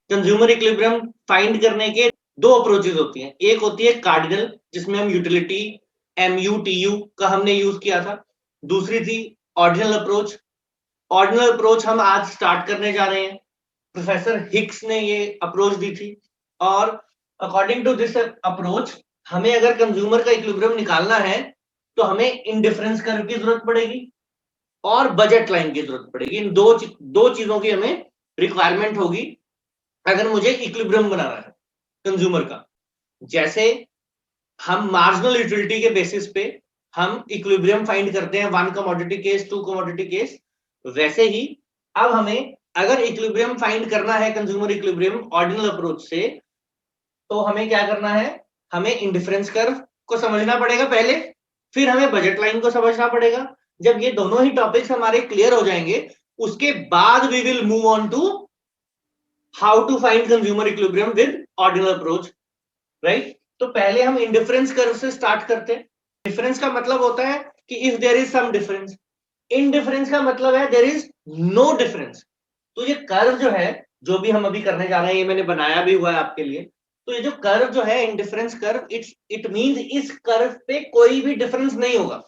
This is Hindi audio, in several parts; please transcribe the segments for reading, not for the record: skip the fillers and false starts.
कंज्यूमर इक्विलिब्रियम फाइंड करने के दो अप्रोचेस होती हैं। एक होती है कार्डिनल, जिसमें हम यूटिलिटी MUTU का हमने यूज किया था। दूसरी थी ऑर्डिनल अप्रोच। ऑर्डिनल अप्रोच हम आज स्टार्ट करने जा रहे हैं। प्रोफेसर हिक्स ने ये अप्रोच दी थी, और अकॉर्डिंग टू दिस अप्रोच हमें अगर कंज्यूमर का इक्विलिब्रियम निकालना है तो हमें इंडिफरेंस कर्व की जरूरत पड़ेगी और बजट लाइन की जरूरत पड़ेगी। इन दो चीजों की हमें रिक्वायरमेंट होगी अगर मुझे इक्विलिब्रियम बनाना है कंज्यूमर का। जैसे हम मार्जिनल यूटिलिटी के बेसिस पे हम इक्विलिब्रियम फाइंड करते हैं, 1 कमोडिटी केस, 2 कमोडिटी केस, वैसे ही अब हमें अगर इक्विलिब्रियम फाइंड करना है कंज्यूमर इक्विलिब्रियम ऑर्डिनल अप्रोच से, तो हमें क्या करना है, हमें इंडिफरेंस कर्व को समझना पड़ेगा पहले, फिर हमें बजट लाइन को समझना पड़ेगा। जब ये दोनों ही टॉपिक्स हमारे क्लियर हो जाएंगे, उसके बाद we will move on to how to find consumer equilibrium with ordinal approach, right. तो पहले हम इंडिफरेंस कर्व से स्टार्ट करते हैं। डिफरेंस का मतलब होता है कि if there is some difference. Indifference का मतलब है देयर इज नो डिफरेंस। तो ये कर्व जो है, जो भी हम अभी करने जा रहे हैं, ये मैंने बनाया भी हुआ है आपके लिए। तो ये जो कर्व जो है, इंडिफरेंस कर्व, इट मींस इस कर्व पे कोई भी डिफरेंस नहीं होगा।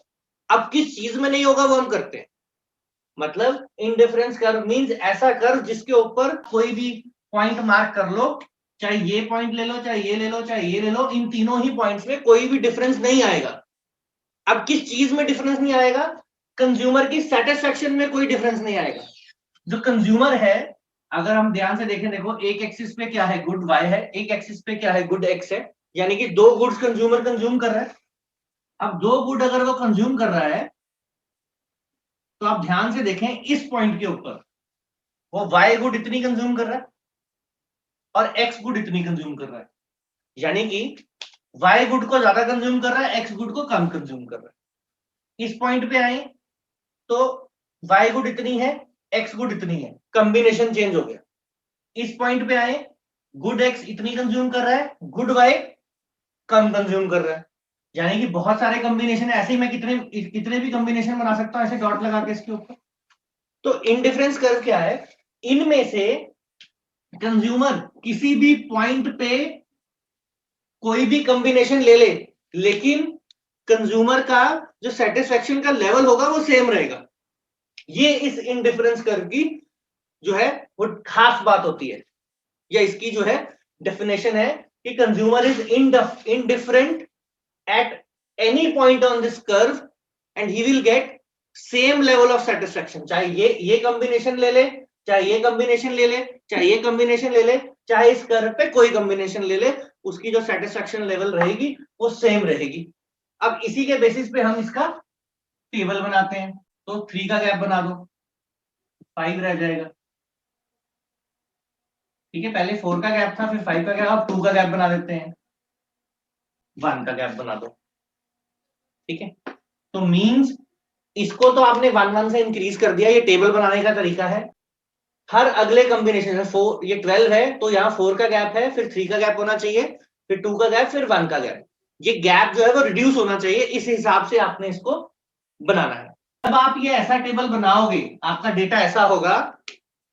अब किस चीज में नहीं होगा वो हम करते हैं। मतलब इंडिफरेंस कर्व मींस ऐसा कर्व जिसके ऊपर कोई भी पॉइंट मार्क कर लो, चाहे ये पॉइंट ले लो, चाहे ये ले लो, चाहे ये ले लो, इन तीनों ही पॉइंट्स में कोई भी डिफरेंस नहीं आएगा। अब किस चीज में डिफरेंस नहीं आएगा? कंज्यूमर की सेटिस्फेक्शन में कोई डिफरेंस नहीं आएगा। जो कंज्यूमर है, अगर हम ध्यान से देखें, देखो एक एक्सिस पे क्या है, गुड Y है, एक एक्सिस पे क्या है, गुड X है, यानी कि दो गुड्स कंज्यूमर कंज्यूम कर रहा है। अब दो गुड अगर वो कंज्यूम कर रहा है, तो आप ध्यान से देखें इस पॉइंट के ऊपर वो Y गुड इतनी कंज्यूम कर रहा है और X गुड इतनी कंज्यूम कर रहा है, यानी कि Y गुड को ज्यादा कंज्यूम कर रहा है, X गुड को कम कंज्यूम कर रहा है। इस पॉइंट पे आए तो Y गुड इतनी है, X गुड इतनी है, कॉम्बिनेशन चेंज हो गया। इस पॉइंट पे आए, गुड X इतनी कंज्यूम कर रहा है, गुड Y कम कंज्यूम कर रहा है, यानी कि बहुत सारे कॉम्बिनेशन है। ऐसे ही मैं कितने भी कॉम्बिनेशन बना सकता हूं ऐसे डॉट लगा के इसके ऊपर। तो इनडिफरेंस कर्व क्या है? इनमें से कंज्यूमर किसी भी पॉइंट पे कोई भी कॉम्बिनेशन ले ले, लेकिन कंज्यूमर का जो सेटिस्फेक्शन का लेवल होगा वो सेम रहेगा। ये इस इनडिफरेंस कर्व की जो है वो खास बात होती है, या इसकी जो है डेफिनेशन है कि consumer is indifferent at any point on this curve and he will get same level of satisfaction। चाहे ये कॉम्बिनेशन ले ले, चाहे ये कॉम्बिनेशन ले ले, चाहे ये कॉम्बिनेशन ले ले, चाहे इस कर्व पे कोई कॉम्बिनेशन ले ले, उसकी जो सेटिस्फेक्शन लेवल रहेगी वो सेम रहेगी। अब इसी के बेसिस पे हम इसका टेबल बनाते हैं। तो 3 का गैप बना दो, 5 रह जाएगा। ठीक है, पहले 4 का गैप था, फिर 5 का गैप, अब 2 का गैप बना देते हैं, 1 का गैप बना दो। ठीक है, तो मींस इसको तो आपने 1 से इंक्रीज कर दिया। ये टेबल बनाने का तरीका है। हर अगले कॉम्बिनेशन में 4, ये 12 है तो यहाँ 4 का गैप है, फिर 3 का गैप होना चाहिए, फिर 2 का गैप, फिर 1 का गैप। ये गैप जो है वो रिड्यूस होना चाहिए, इस हिसाब से आपने इसको बनाना है। जब आप ये ऐसा टेबल बनाओगे, आपका डेटा ऐसा होगा,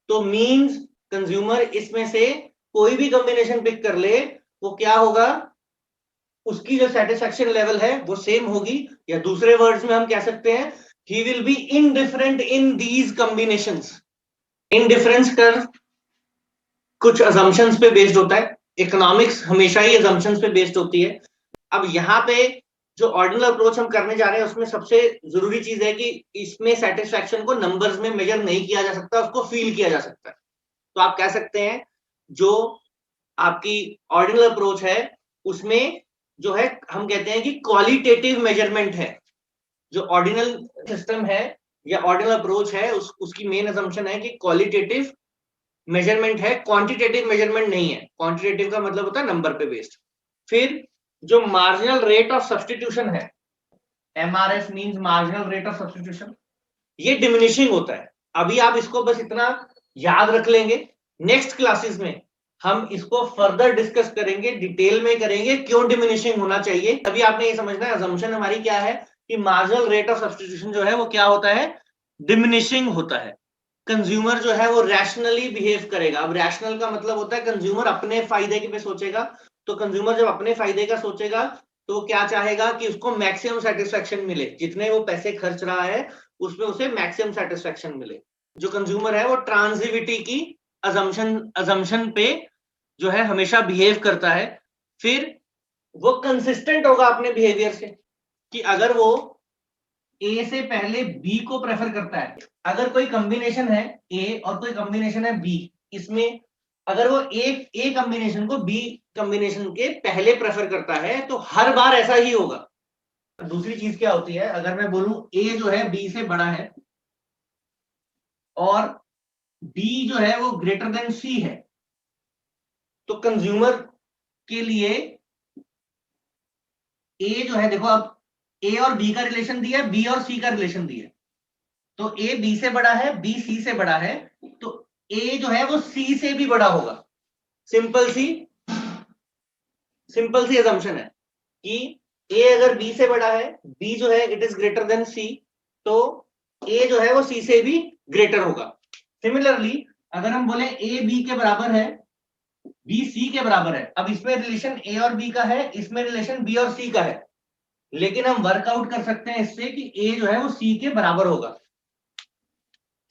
तो मींस कंज्यूमर इसमें से कोई भी कॉम्बिनेशन पिक कर ले, वो क्या होगा, उसकी जो सेटिस्फेक्शन लेवल है वो सेम होगी। या दूसरे वर्ड्स में हम कह सकते हैं he will be indifferent in these combinations. Indifference curve कुछ असम्पशंस पे बेस्ड होता है। इकोनॉमिक्स हमेशा ही असम्पशंस पे बेस्ड होती है। अब यहाँ पे जो ऑर्डिनल अप्रोच हम करने जा रहे हैं, उसमें सबसे जरूरी चीज है कि इसमें सेटिस्फेक्शन को नंबर्स में मेजर नहीं किया जा सकता, उसको फील किया जा सकता है। तो आप कह सकते हैं जो आपकी ऑर्डिनल अप्रोच है उसमें जो है हम कहते हैं कि क्वालिटेटिव मेजरमेंट है। जो ऑर्डिनल सिस्टम है या ऑर्डिनल अप्रोच है, उसकी मेन असम्पशन है कि क्वालिटेटिव मेजरमेंट है, क्वांटिटेटिव मेजरमेंट नहीं है। क्वांटिटेटिव का मतलब होता है नंबर पे बेस्ड। फिर जो मार्जिनल रेट ऑफ सब्सटीट्यूशन है, MRS means marginal rate of substitution, ये डिमिनिशिंग होता है। अभी आप इसको बस इतना याद रख लेंगे, नेक्स्ट क्लासेस में हम इसको फर्दर डिस्कस करेंगे, डिटेल में करेंगे क्यों डिमिनिशिंग होना चाहिए। अभी आपने ये समझना है असम्पशन हमारी क्या है कि मार्जिनल रेट ऑफ सब्सटीट्यूशन जो है वो क्या होता है, डिमिनिशिंग होता है। कंज्यूमर जो है वो रैशनली बिहेव करेगा। अब रैशनल का मतलब होता है कंज्यूमर अपने फायदे के पे सोचेगा। तो कंज्यूमर जब अपने फायदे का सोचेगा तो क्या चाहेगा कि उसको मैक्सिमम सेटिस्फेक्शन मिले, जितने वो पैसे खर्च रहा है उसमें उसे मैक्सिमम सेटिस्फेक्शन मिले। जो कंज्यूमर है वो ट्रांजिटिविटी की अजम्पशन पे जो है हमेशा बिहेव करता है। फिर वो कंसिस्टेंट होगा अपने बिहेवियर से कि अगर वो ए से पहले बी को प्रेफर करता है, अगर कोई कॉम्बिनेशन है ए और कोई कॉम्बिनेशन है बी, इसमें अगर वो ए कॉम्बिनेशन को बी कॉम्बिनेशन के पहले प्रेफर करता है तो हर बार ऐसा ही होगा। दूसरी चीज क्या होती है, अगर मैं बोलूं ए जो है बी से बड़ा है और बी जो है वो ग्रेटर देन सी है, तो कंज्यूमर के लिए ए जो है, देखो अब ए और बी का रिलेशन दिया है, बी और सी का रिलेशन दिया है, तो ए बी से बड़ा है, बी सी से बड़ा है, तो ए जो है वो सी से भी बड़ा होगा। सिंपल सी असम्पशन है कि ए अगर बी से बड़ा है, बी जो है इट इज ग्रेटर देन सी, तो ए जो है वो सी से भी ग्रेटर होगा। सिमिलरली अगर हम बोले ए बी के बराबर है, बी सी के बराबर है, अब इसमें रिलेशन ए और बी का है, इसमें रिलेशन बी और सी का है, लेकिन हम वर्कआउट कर सकते हैं इससे कि ए जो है वो सी के बराबर होगा।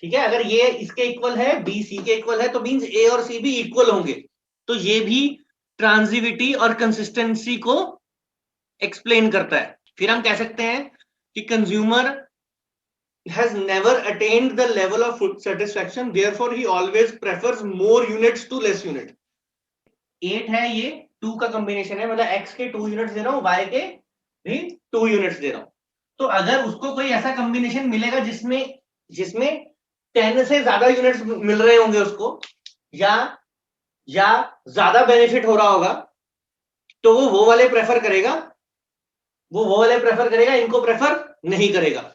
ठीक है, अगर ये इसके इक्वल है, बी सी के इक्वल है, तो मींस ए और सी भी इक्वल होंगे। तो ये भी ट्रांजिटिविटी और कंसिस्टेंसी को एक्सप्लेन करता है। फिर हम कह सकते हैं कि consumer has never attained the level of food satisfaction, therefore he always prefers more units to less unit। 8 है, ये 2 का कॉम्बिनेशन है, मतलब x के 2 यूनिट्स दे रहा हूं, y के भी 2 यूनिट्स दे रहा हूं। तो अगर उसको कोई ऐसा कॉम्बिनेशन मिलेगा जिसमें 10 से ज्यादा यूनिट्स मिल रहे होंगे उसको, या ज्यादा बेनिफिट हो रहा होगा, तो वो वाले प्रेफर करेगा, इनको प्रेफर नहीं करेगा।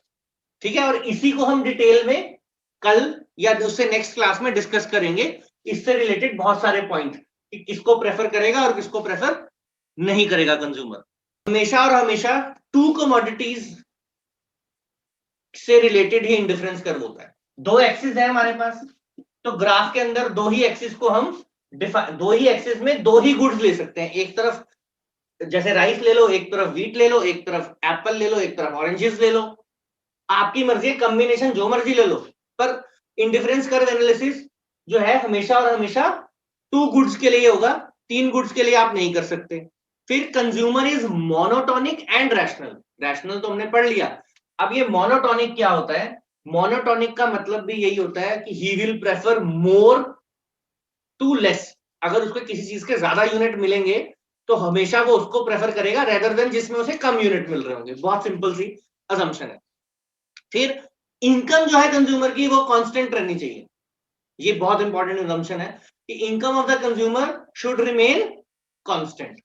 ठीक है, और इसी को हम डिटेल में कल या उससे नेक्स्ट क्लास में डिस्कस करेंगे। इससे रिलेटेड बहुत सारे पॉइंट कि किसको प्रेफर करेगा और किसको प्रेफर नहीं करेगा कंज्यूमर। हमेशा और हमेशा टू कमोडिटीज से रिलेटेड ही इंडिफरेंस कर्व होता है। दो एक्सिस है हमारे पास, तो ग्राफ के अंदर दो ही एक्सिस को हम दो ही एक्सिस में दो ही गुड्स ले सकते हैं। एक तरफ जैसे राइस ले लो, एक तरफ व्हीट ले लो, एक तरफ एप्पल ले लो, एक तरफ ऑरेंजेस ले लो, आपकी मर्जी, कॉम्बिनेशन जो मर्जी ले लो। पर इंडिफरेंस कर्व एनालिसिस जो है हमेशा और हमेशा 2 गुड्स के लिए होगा, 3 गुड्स के लिए आप नहीं कर सकते। फिर consumer is monotonic and rational तो हमने पढ़ लिया। अब ये मोनोटोनिक क्या होता है? मोनोटोनिक का मतलब भी यही होता है कि he will prefer more to less. अगर उसको किसी चीज के ज्यादा यूनिट मिलेंगे तो हमेशा वो उसको प्रेफर करेगा रेदर देन जिसमें उसे कम यूनिट मिल रहे होंगे। बहुत सिंपल सी असम्पशन है। फिर इनकम जो है कंज्यूमर की वो कांस्टेंट रहनी चाहिए। ये बहुत इंपॉर्टेंट असम्पशन है कि income of the consumer should remain constant.